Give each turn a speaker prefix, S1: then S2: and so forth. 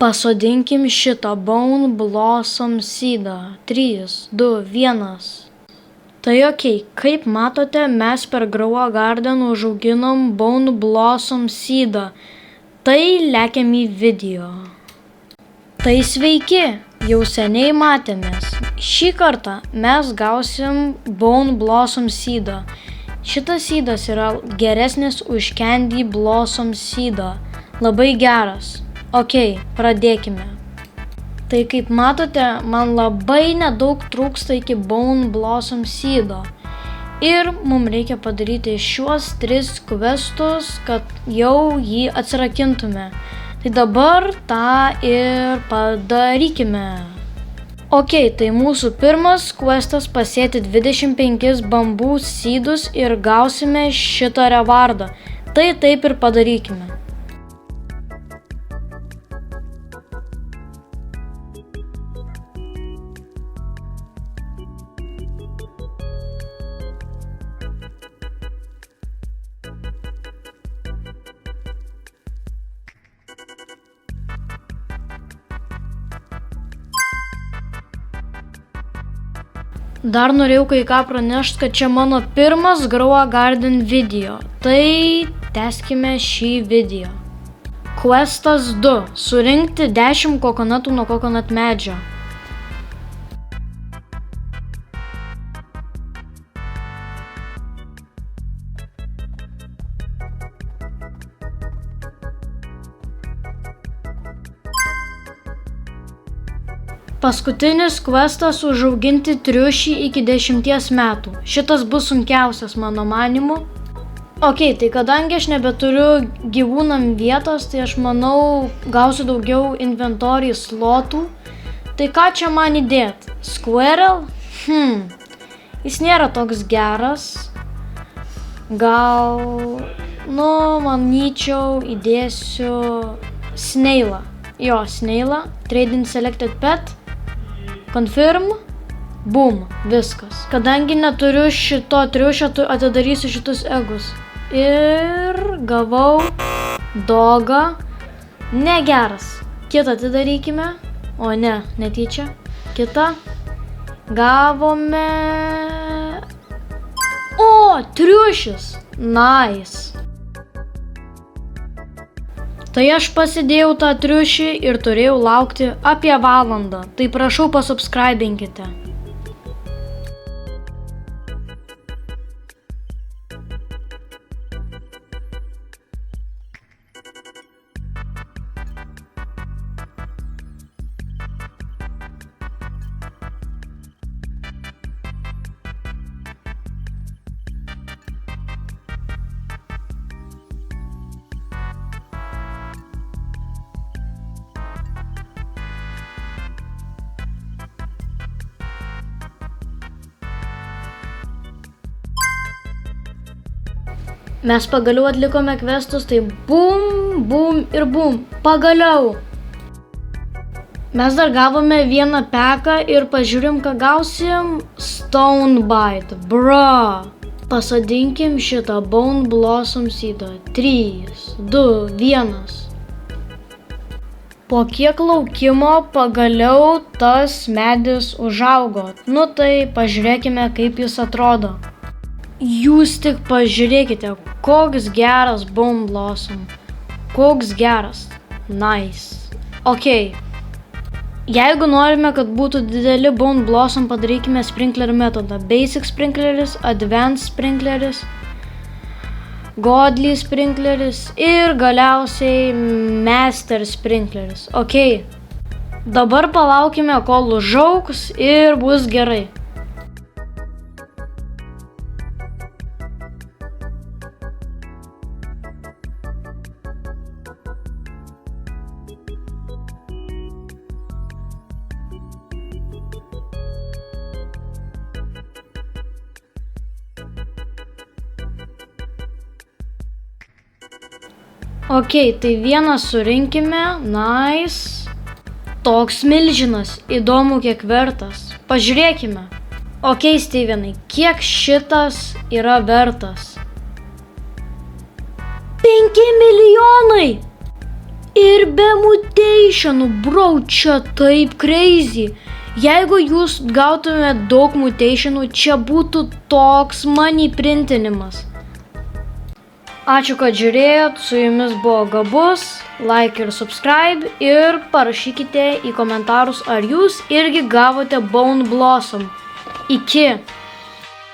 S1: Pasodinkim šitą Bone Blossom seedą. 3, 2, 1. Tai okei, kaip matote, mes per Grow a Garden užauginom Bone Blossom seedą. Tai lekiam į video. Tai sveiki, jau seniai matėmės. Šį kartą mes gausim Bone Blossom seedą. Šitas seedas yra geresnis už Candy Blossom seedą. Labai geras. Okei, pradėkime. Tai kaip matote, man labai nedaug trūksta iki Bone Blossom seedo. Ir mums reikia padaryti šiuos 3 questus, kad jau jį atsirakintume. Tai dabar tą ir padarykime. Okei, tai mūsų pirmas questas pasėti 25 bambų seedus ir gausime šitą rewardą. Tai taip ir padarykime. Dar norėjau kai ką pranešti, kad čia mano pirmas Grow a Garden video. Tai tęskime šį video. Questas 2. Surinkti 10 kokonatų nuo kokonat medžio. Paskutinis questas užauginti triušį iki 10 metų. Šitas bus sunkiausias mano manimu. Okei, tai kadangi aš nebeturiu gyvūnam vietos, tai aš manau gausiu daugiau inventory slotų. Tai ką čia man įdėt? Squirrel? Jis nėra toks geras. Gal, manyčiau įdėsiu snailą. Jo, snailą. Trade in selected pet. Confirm, boom, viskas. Kadangi neturiu šito triušio, atidarysiu šitus egus. Ir gavau dogą. Negeras. Kitą atidarykime. O ne, netyčia. Kitą. Gavome... O, triušis. Nice. Tai aš pasidėjau tą triušį ir turėjau laukti apie valandą. Tai prašau pasubscribinkite. Mes pagaliau atlikome questus, tai bum, bum ir bum. Pagaliau. Mes dar gavome vieną peką ir pažiūrim, ką gausim. Stonebite, bro. Pasodinkim šitą Bone Blossom seedą. 3, 2, 1. Po kiek laukimo pagaliau tas medis užaugo. Tai pažiūrėkime, kaip jis atrodo. Jūs tik pažiūrėkite, koks geras Bone Blossom. Koks geras. Nice. Okei. Jeigu norime, kad būtų dideli Bone Blossom, padarykime sprinkler metodą. Basic sprinkleris, Advanced sprinkleris, Godly sprinkleris ir galiausiai Master sprinkleris. Okei. Dabar palaukime, kol užaugs ir bus gerai. Okei, tai vieną surinkime. Nice. Toks milžinas. Įdomu, kiek vertas. Pažiūrėkime. Okei, Stevenai, kiek šitas yra vertas? 5 milijonai! Ir be mutationų, bro, čia taip crazy. Jeigu jūs gautumėt daug mutationų, čia būtų toks money printinimas. Ačiū, kad žiūrėjot, su jumis buvo Gabus, like ir subscribe ir parašykite į komentarus, ar jūs irgi gavote Bone Blossom. Iki!